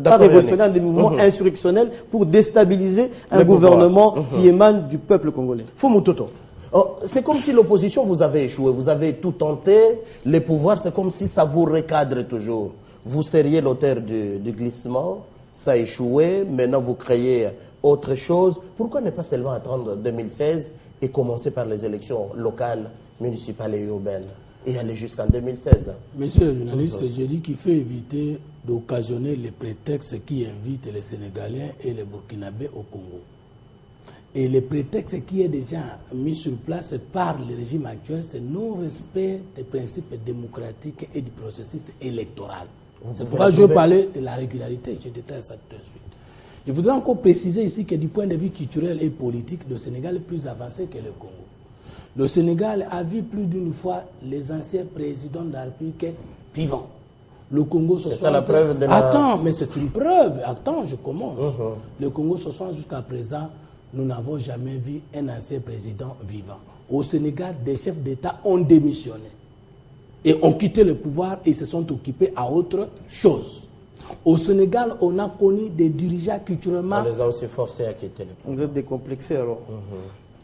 pas révolutionnaires, des mouvements insurrectionnels pour déstabiliser un gouvernement qui émane du peuple congolais. Fumutoto. C'est comme si l'opposition, vous avez échoué, vous avez tout tenté, les pouvoirs, c'est comme si ça vous recadre toujours. Vous seriez l'auteur du glissement, ça a échoué, maintenant vous créez autre chose. Pourquoi ne pas seulement attendre 2016 et commencer par les élections locales, municipales et urbaines et aller jusqu'en 2016? Monsieur le journaliste, je dis qu'il faut éviter d'occasionner les prétextes qui invitent les Sénégalais et les Burkinabés au Congo. Et les prétextes qui est déjà mis sur place par le régime actuel, c'est non-respect des principes démocratiques et du processus électoral. C'est pourquoi je veux parler de la régularité. Je détaille ça tout de suite. Je voudrais encore préciser ici que du point de vue culturel et politique, le Sénégal est plus avancé que le Congo. Le Sénégal a vu plus d'une fois les anciens présidents de la République vivants. Le Congo 60... C'est ça la preuve de la... Attends, mais c'est une preuve. Attends, je commence. Le Congo 60 jusqu'à présent, nous n'avons jamais vu un ancien président vivant. Au Sénégal, des chefs d'État ont démissionné et ont quitté le pouvoir et se sont occupés à autre chose. Au Sénégal, on a connu des dirigeants culturellement... On les a aussi forcés à quitter le pouvoir. Vous êtes décomplexé alors.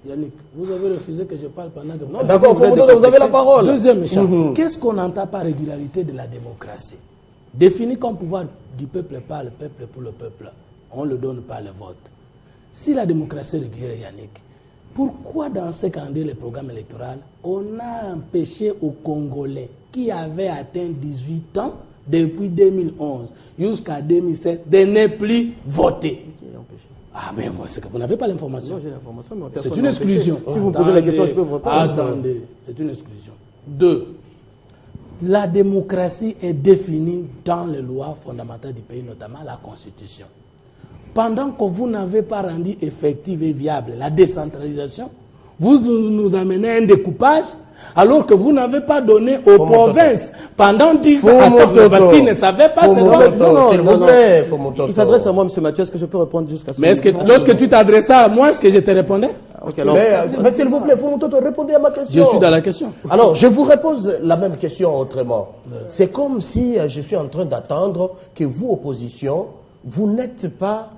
Yannick, vous avez refusé que je parle pendant que vous... D'accord, vous avez la parole. Deuxième échange. Qu'est-ce qu'on entend par régularité de la démocratie? Défini comme pouvoir du peuple par le peuple pour le peuple. On le donne par le vote. Si la démocratie est régulière, Yannick, pourquoi dans ce calendrier, le programme électoral, on a empêché aux Congolais qui avaient atteint 18 ans depuis 2011 jusqu'à 2007 de ne plus voter? Qui est empêché? Ah, mais c'est que vous n'avez pas l'information. Non, j'ai l'information, mais c'est une exclusion. Si vous me posez la question, je peux vous répondre. Attendez, c'est une exclusion. 2. La démocratie est définie dans les lois fondamentales du pays, notamment la Constitution. Pendant que vous n'avez pas rendu effective et viable la décentralisation, vous nous amenez un découpage alors que vous n'avez pas donné aux provinces pendant 10 ans. Parce qu'ils ne savaient pas ce non. Il s'adresse à moi, M. Mathieu, est-ce que je peux répondre jusqu'à ce moment? Mais lorsque tu t'adressais à moi, est-ce que je te répondais? Okay, alors... Mais s'il vous plaît, Fumutoto, répondez à ma question. Je suis dans la question. Alors, je vous repose la même question autrement. C'est comme si je suis en train d'attendre que vous, opposition, vous n'êtes pas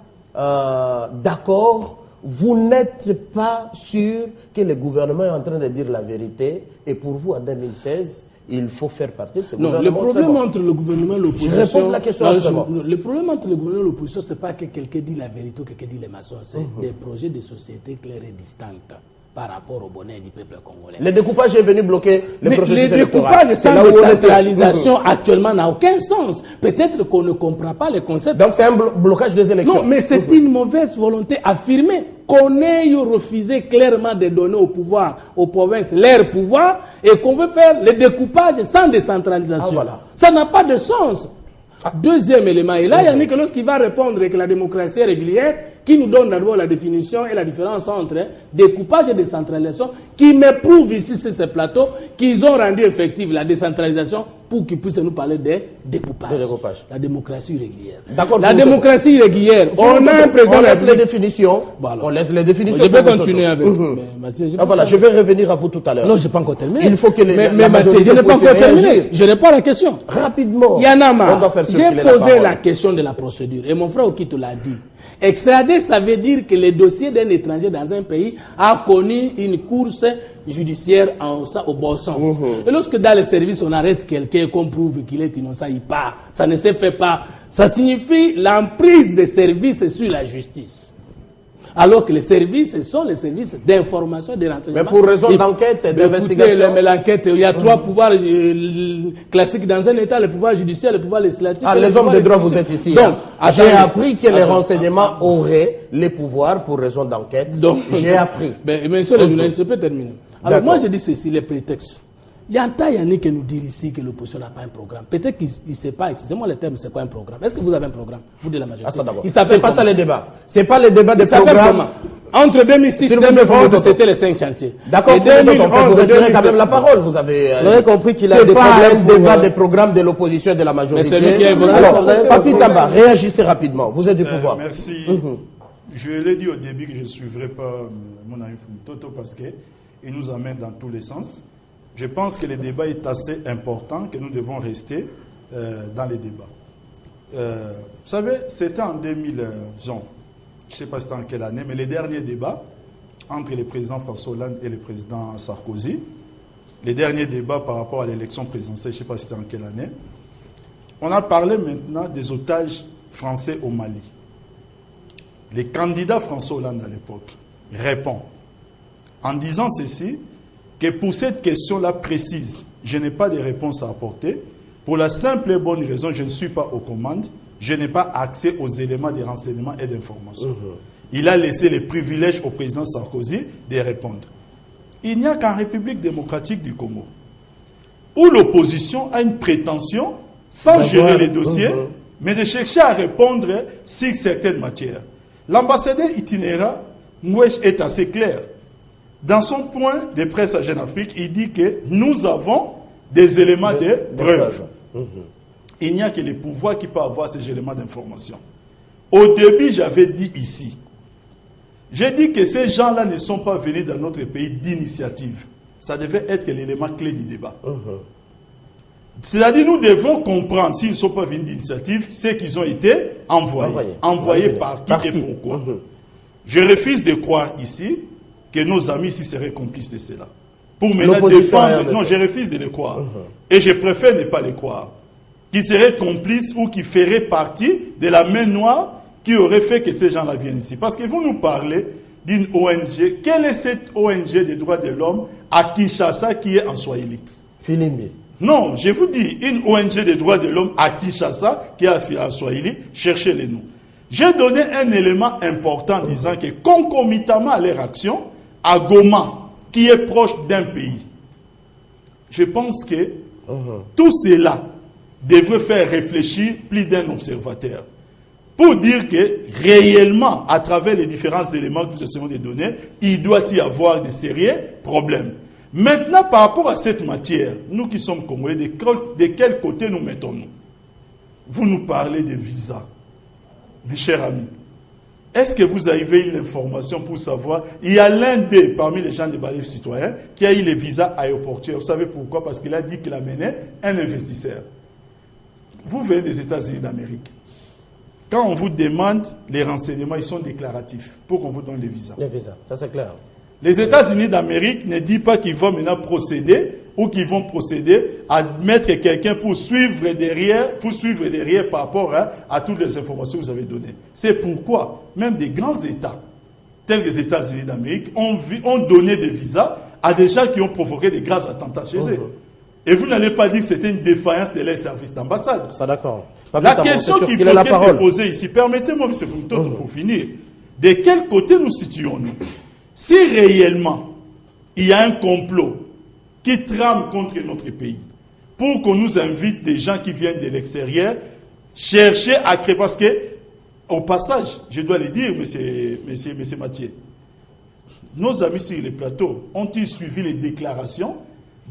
d'accord, vous n'êtes pas sûr que le gouvernement est en train de dire la vérité et pour vous, en 2016, il faut faire partie de ce gouvernement. Non, le problème entre le gouvernement et l'opposition... Je réponds à la question autrement. Le problème entre le gouvernement et l'opposition, ce n'est pas que quelqu'un dit la vérité ou que quelqu'un dit les maçons, c'est des projets de société clairs et distincts par rapport au bonheur du peuple congolais. Le découpage est venu bloquer le processus électoral. Le découpage sans décentralisation actuellement n'a aucun sens. Peut-être qu'on ne comprend pas les concepts. Donc c'est un blocage des élections. Non, mais c'est une mauvaise volonté affirmée. Qu'on ait refusé clairement de donner au pouvoir, aux provinces, leur pouvoir, et qu'on veut faire le découpage sans décentralisation. Ah, voilà. Ça n'a pas de sens. Deuxième élément, et là, Yannick, lorsqu'il va répondre que la démocratie est régulière, qui nous donne d'abord la définition et la différence entre découpage et décentralisation, qui me prouve ici sur ce plateau qu'ils ont rendu effective la décentralisation pour qu'ils puissent nous parler de découpage. La démocratie régulière. La démocratie régulière. On a un président. On laisse les définitions. On laisse les définitions. Je vais continuer avec. Voilà, je vais revenir à vous tout à l'heure. Non, je n'ai pas encore terminé. Il faut que mais Mathieu, je n'ai pas encore terminé. Je réponds à la question. Rapidement. Yanama, j'ai posé la question de la procédure et mon frère Okito l'a dit. Extrader, ça veut dire que le dossier d'un étranger dans un pays a connu une course judiciaire au bon sens. Et lorsque dans les services, on arrête quelqu'un qu'on prouve qu'il est innocent, il part. Ça ne se fait pas. Ça signifie l'emprise des services sur la justice. Alors que les services sont les services d'information, de renseignement. Mais pour raison d'enquête et d'investigation. Mais l'enquête, il y a trois pouvoirs classiques dans un État, le pouvoir judiciaire, le pouvoir législatif. Ah, les hommes de droit, vous êtes ici. Donc, j'ai appris que les renseignements auraient les pouvoirs pour raison d'enquête. J'ai appris. Monsieur le journaliste, je peux terminer. Alors moi, je dis ceci, les prétextes. Il y a un tas Yannick qui nous dit ici que l'opposition n'a pas un programme. Peut-être qu'il ne sait pas, excusez-moi le terme, c'est quoi un programme? Est-ce que vous avez un programme, vous de la majorité? Ah, ça d'abord. C'est pas ça le débat. C'est pas le débat des programmes. Entre 2006 et 2011, c'était les 5 chantiers. D'accord, on peut vous retirer quand même la parole. Vous avez compris qu'il a des problèmes. C'est pas un débat des programmes de l'opposition et de la majorité. Alors, Papi Tamba, réagissez rapidement. Vous êtes du pouvoir. Merci. Je l'ai dit au début que je ne suivrai pas mon ami Toto parce qu'il nous amène dans tous les sens. Je pense que le débat est assez important, que nous devons rester dans les débats. Vous savez, c'était en 2000, je ne sais pas c'était en quelle année, mais les derniers débats entre le président François Hollande et le président Sarkozy, les derniers débats par rapport à l'élection présidentielle, je ne sais pas c'était en quelle année, on a parlé maintenant des otages français au Mali. Le candidat François Hollande à l'époque répond en disant ceci, que pour cette question-là précise, je n'ai pas de réponse à apporter. Pour la simple et bonne raison, je ne suis pas aux commandes, je n'ai pas accès aux éléments de renseignement et d'information. Il a laissé les privilèges au président Sarkozy de répondre. Il n'y a qu'en République démocratique du Congo, où l'opposition a une prétention, sans gérer les dossiers, mais de chercher à répondre sur certaines matières. L'ambassadeur itinéraire, Mouesh, est assez clair. Dans son point de presse à Jeune Afrique, il dit que nous avons des éléments de preuve. Il n'y a que les pouvoirs qui peuvent avoir ces éléments d'information. Au début, j'avais dit ici, j'ai dit que ces gens-là ne sont pas venus dans notre pays d'initiative. Ça devait être l'élément clé du débat. C'est-à-dire, nous devons comprendre, s'ils ne sont pas venus d'initiative, c'est qu'ils ont été envoyés. Envoyés par qui et pourquoi. Je refuse de croire ici que nos amis ici seraient complices de cela. Pour maintenant défendre... Non, je refuse de le croire. Et je préfère ne pas le croire. Qui seraient complices ou qui feraient partie de la main noire qui aurait fait que ces gens-là viennent ici. Parce que vous nous parlez d'une ONG. Quelle est cette ONG des droits de l'homme à Kinshasa qui est en Swahili? Filimbi. Non, je vous dis, une ONG des droits de l'homme à Kinshasa qui est en Swahili, cherchez-les nous. J'ai donné un élément important disant que concomitamment à leur action, à Goma, qui est proche d'un pays, je pense que tout cela devrait faire réfléchir plus d'un observateur. Pour dire que réellement, à travers les différents éléments que nous essayons de donner, il doit y avoir de sérieux problèmes. Maintenant, par rapport à cette matière, nous qui sommes Congolais, de quel côté nous mettons-nous? Vous nous parlez de visas. Mes chers amis, est-ce que vous avez eu l'information pour savoir, il y a l'un des, parmi les gens des Balais citoyens, qui a eu les visas aéroportuaires. Vous savez pourquoi? Parce qu'il a dit qu'il amenait un investisseur. Vous venez des États-Unis d'Amérique. Quand on vous demande les renseignements, ils sont déclaratifs pour qu'on vous donne les visas. Les visas, ça c'est clair. Les États-Unis d'Amérique ne disent pas qu'ils vont maintenant procéder ou qu'ils vont procéder à mettre quelqu'un pour suivre derrière par rapport à toutes les informations que vous avez données. C'est pourquoi même des grands États, tels que les États-Unis d'Amérique, ont donné des visas à des gens qui ont provoqué des graves attentats chez eux. Et vous n'allez pas dire que c'était une défaillance de leurs services d'ambassade. Ça d'accord. La question qu'il faudrait se poser ici, permettez-moi, M. Foutoto, pour finir, de quel côté nous situons-nous? Si réellement il y a un complot qui trame contre notre pays, pour qu'on nous invite des gens qui viennent de l'extérieur, chercher à créer, parce que, au passage, je dois le dire, monsieur Mathieu, nos amis sur les plateaux ont-ils suivi les déclarations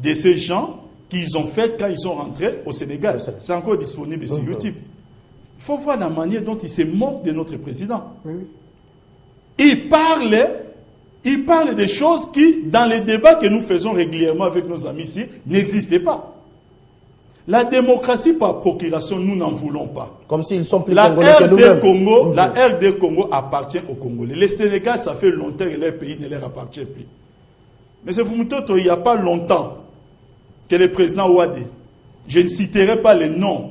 de ces gens qu'ils ont faites quand ils sont rentrés au Sénégal? C'est encore disponible sur YouTube. Il faut voir la manière dont ils se moquent de notre président. Il parle des choses qui, dans les débats que nous faisons régulièrement avec nos amis ici, n'existaient pas. La démocratie par procuration, nous n'en voulons pas. Comme s'ils sont plus congolais que nous-mêmes. La RD Congo appartient aux Congolais. Le Sénégal, ça fait longtemps que leur pays ne leur appartient plus. Monsieur Fumutoto, il n'y a pas longtemps que le président Ouadé, je ne citerai pas les noms,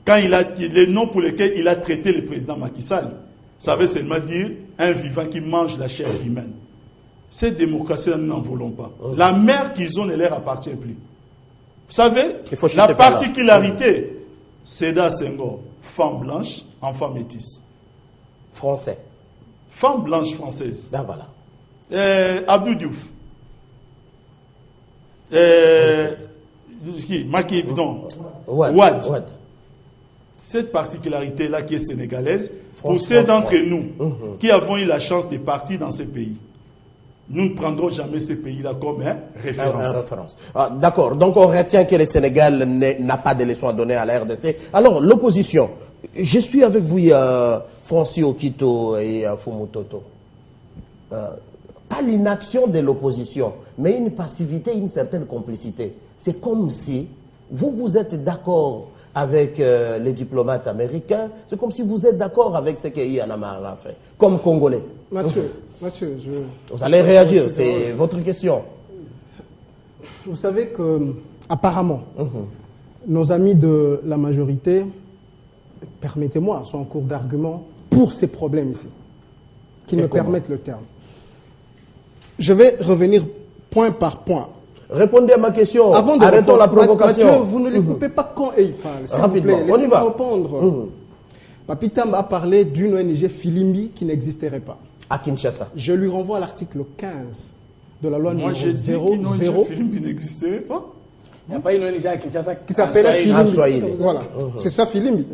les noms pour lesquels il a traité le président Macky Sall. Ça veut seulement dire un vivant qui mange la chair humaine. Cette démocratie, nous n'en voulons pas. La mer qu'ils ont ne leur appartient plus. Vous savez, la particularité, Seda Senghor, femme blanche, enfant métisse. Français. Femme blanche française. Ah, voilà. Abdou Diouf. Ouad. Cette particularité-là qui est sénégalaise, pour ceux d'entre nous qui avons eu la chance de partir dans ces pays, nous ne prendrons jamais ces pays-là comme référence. Ah, d'accord. Donc on retient que le Sénégal n'a pas de leçons à donner à la RDC. Alors l'opposition, je suis avec vous, Francis Okito et Fumutoto. Pas l'inaction de l'opposition, mais une passivité, une certaine complicité. C'est comme si vous êtes d'accord avec les diplomates américains, c'est comme si vous êtes d'accord avec ce que Y'en a marre a fait, comme Congolais. Mathieu, vous allez réagir, c'est votre question. Vous savez que, apparemment, nos amis de la majorité, permettez-moi, sont en cours d'argument pour ces problèmes ici, qui me permettent le terme. Je vais revenir point par point. Répondez à ma question. Arrêtons la provocation. Mathieu, vous ne les coupez pas quand ils parlent. S'il vous plaît, laissez-moi répondre. Papi Tamba a parlé d'une ONG Filimbi qui n'existerait pas. À Kinshasa. Je lui renvoie à l'article 15 de la loi numéro 00. Moi, j'ai dit qu'une ONG Filimbi n'existerait pas. Il n'y a pas une ONG à Kinshasa qui s'appelait Filimbi. Voilà, c'est ça Filimbi.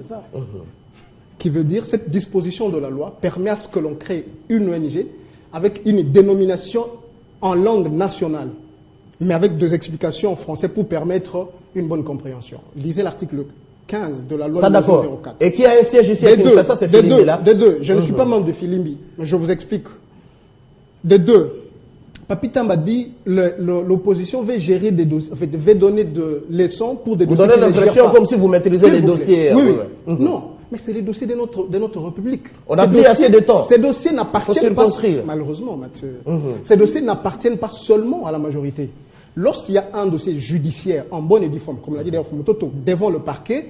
Qui veut dire, cette disposition de la loi permet à ce que l'on crée une ONG avec une dénomination en langue nationale, mais avec deux explications en français pour permettre une bonne compréhension. Lisez l'article 15 de la loi numéro 04. Et qui a un siège ici à Kinshasa, c'est Filimbi là. Des deux, je ne suis pas membre de Filimbi, mais je vous explique. Des deux, Papi Tamba dit l'opposition veut gérer des dossiers, en fait, veut donner de leçons pour des dossiers. Vous donnez l'impression comme si vous maîtrisez les dossiers. Oui. Non. Mais c'est les dossiers de notre République. On a pris assez de temps. Ces dossiers n'appartiennent pas, malheureusement, Mathieu, ces dossiers n'appartiennent pas seulement à la majorité. Lorsqu'il y a un dossier judiciaire en bonne et due forme, comme l'a dit d'ailleurs Fumutoto, devant le parquet,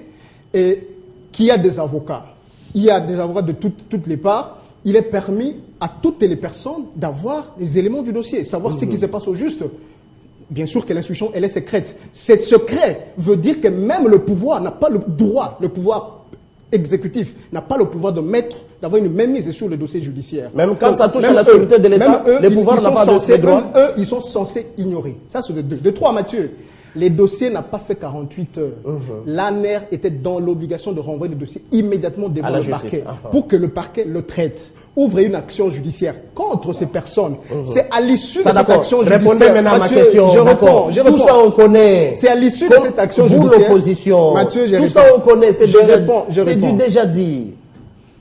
et qu'il y a des avocats, il y a des avocats de toutes les parts, il est permis à toutes les personnes d'avoir les éléments du dossier, savoir ce qui se passe au juste. Bien sûr que l'instruction, elle est secrète. C'est secret veut dire que même le pouvoir n'a pas le droit, le pouvoir exécutif n'a pas le pouvoir d'avoir une mainmise sur le dossier judiciaire. Même quand ça touche à la sécurité de l'État, le pouvoir n'a pas de droit. Eux, ils sont censés ignorer. Ça, c'est de deux. De trois, Mathieu. Les dossiers n'ont pas fait 48 heures. L'ANER était dans l'obligation de renvoyer le dossier immédiatement devant le parquet pour que le parquet le traite. Ouvre une action judiciaire contre ces personnes. C'est à l'issue de cette action judiciaire. Répondez maintenant à ma question. Je réponds. Tout ça, on connaît. C'est à l'issue de cette action judiciaire. Vous, l'opposition. Mathieu, tout ça, on connaît. C'est du déjà dit.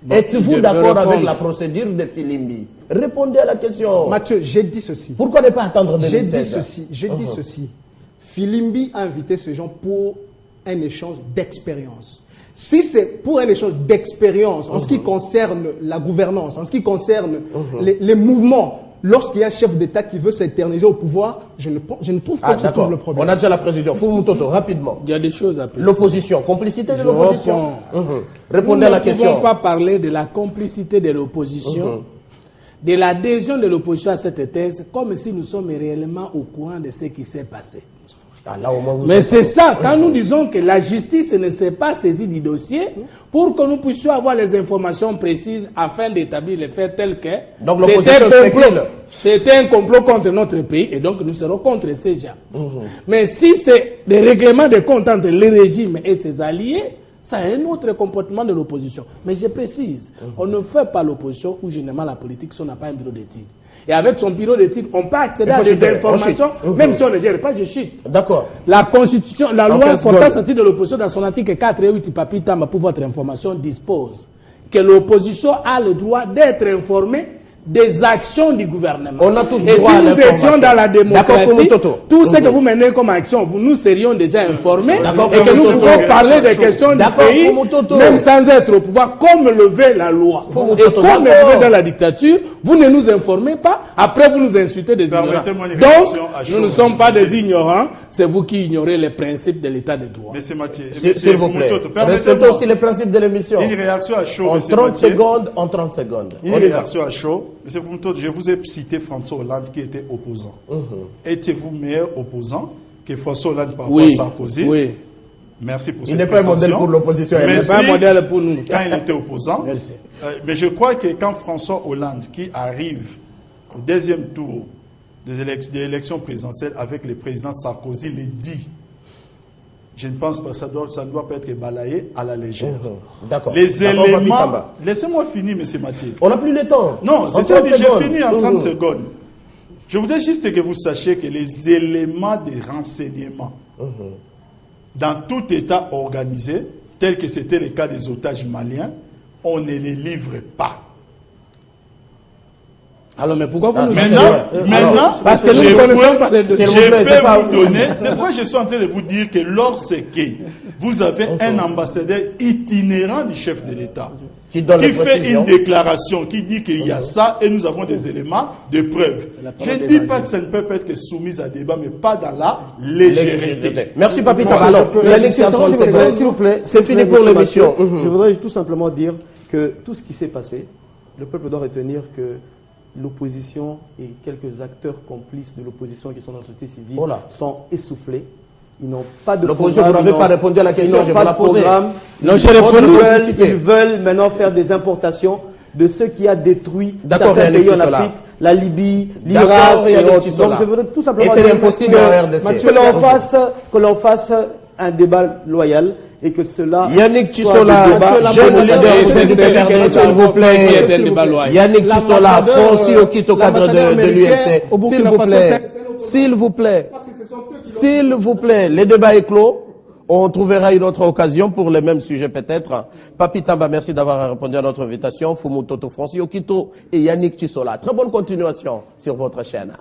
Êtes-vous d'accord avec la procédure de Filimbi? Répondez à la question. Mathieu, j'ai dit ceci. Pourquoi ne pas attendre 2016? J'ai dit ceci. Filimbi a invité ces gens pour un échange d'expérience. Si c'est pour un échange d'expérience en ce qui concerne la gouvernance, en ce qui concerne les mouvements, lorsqu'il y a un chef d'État qui veut s'éterniser au pouvoir, je ne trouve pas que trouve le problème. On a déjà la précision. Fumutoto, rapidement. Il y a des choses à préciser. L'opposition, complicité de l'opposition. Répondez à la question. Nous ne pouvons pas parler de la complicité de l'opposition, de l'adhésion de l'opposition à cette thèse, comme si nous sommes réellement au courant de ce qui s'est passé. Ah, là, au moins mais c'est ça, quand nous disons que la justice ne s'est pas saisie du dossier, pour que nous puissions avoir les informations précises afin d'établir les faits tels que c'était un complot contre notre pays et donc nous serons contre ces gens. Mais si c'est des règlements de compte entre le régime et ses alliés, ça a un autre comportement de l'opposition. Mais je précise, on ne fait pas l'opposition ou généralement la politique si on n'a pas un bureau d'études. Et avec son bureau d'études, on peut accéder à des informations, même si on ne gère pas, je chute. D'accord. La Constitution, la loi portant sortie de l'opposition dans son article 4 et 8, Papi Tamba, pour votre information, dispose que l'opposition a le droit d'être informée des actions du gouvernement. On a tous et droit si à nous l'information. étions dans la démocratie, tout ce que Mhm. vous menez comme action, nous serions déjà informés D'accord, et que nous Fumutoto. pouvons parler des questions du D'accord, pays, Fumutoto. même sans être au pouvoir, comme le veut la loi. Fumutoto, Et comme le d'accord. veut dans la dictature, vous ne nous informez pas, après vous nous insultez des ignorants. Permettez-moi une Donc, réaction à chaud, nous ne sommes pas monsieur des ignorants, c'est vous qui ignorez les principes de l'état de droit. Monsieur Mathieu, S'il vous plaît, respectez aussi les principes de l'émission. Une réaction à chaud, En monsieur 30 Mathieu. secondes, en 30 secondes. Une On y va. réaction à chaud. Monsieur Fumutoto, je vous ai cité François Hollande qui était opposant. Mhm. Étiez-vous meilleur opposant que François Hollande par rapport à Oui, Sarkozy? oui. Merci pour Il cette n'est pas un modèle prétention. pour l'opposition. Mais Il n'est pas un si- modèle pour nous. Quand il était opposant. Merci. Mais je crois que quand François Hollande, qui arrive au deuxième tour des élections présidentielles avec le président Sarkozy, le dit, je ne pense pas que ça ne doit pas être balayé à la légère. D'accord. Les D'accord, Papi éléments... Tamba. Laissez-moi finir, M. Mathieu. On n'a plus le temps. Non, En c'est ça, 30 j'ai secondes. fini en 30 Mhm. secondes. Je voudrais juste que vous sachiez que les éléments de renseignement dans tout État organisé, tel que c'était le cas des otages maliens, on ne les livre pas. Alors, mais pourquoi vous nous Maintenant, parce que nous je ne connaissons peux- pas les deux. S'il vous je plaît, peux c'est pas- vous donner, c'est pourquoi je suis en train de vous dire que lorsque vous avez un ambassadeur itinérant du chef de l'État, Qui donne les fait précisions. une déclaration qui dit qu'il y a ça et nous avons des éléments de preuve. Je ne dis pas que ça ne peut pas être soumis à débat, mais pas dans la légèreté. Merci, Papi Voilà, Tamba. Alors, je peux Yannick, réagir c'est en 30 secondes. s'il vous plaît. C'est fini pour Monsieur l'émission. Mathieu, Mhm. Je voudrais tout simplement dire que tout ce qui s'est passé, le peuple doit retenir que l'opposition et quelques acteurs complices de l'opposition qui sont dans la société civile Oh là. sont essoufflés. Ils n'ont pas de L'opposition, programme, vous n'avez ils pas n'ont- répondu à la question, ils n'ont je pas vais la de poser. programme. Non, j'ai Ils répondu. veulent- Ils veulent maintenant faire des importations de ce qui a détruit D'accord, certains Yannick pays en Tissola. Afrique, la Libye, D'accord, l'Irak et Yannick autres. Tissola. Donc je voudrais tout simplement Et c'est dire impossible que- en RDC. que l'on fasse un débat loyal et que cela Yannick soit Tissola, un débat- jeune leader c'est au sein du celui qui PRD, est s'il vous plaît. C'est un débat loyal. Yannick Tissola, L'ambassadeur, Fonsi Okito, cadre l'ambassadeur de américain l'UNC. au Burkina S'il vous Faso, plaît. c'est- S'il vous plaît. Parce que ce sont eux qui l'ont- S'il vous plaît. Le débat est clos. On trouvera une autre occasion pour les mêmes sujets peut-être. Papi Tamba, merci d'avoir répondu à notre invitation. Fumutoto, Fonsi Okito et Yannick Tissola. Très bonne continuation sur votre chaîne.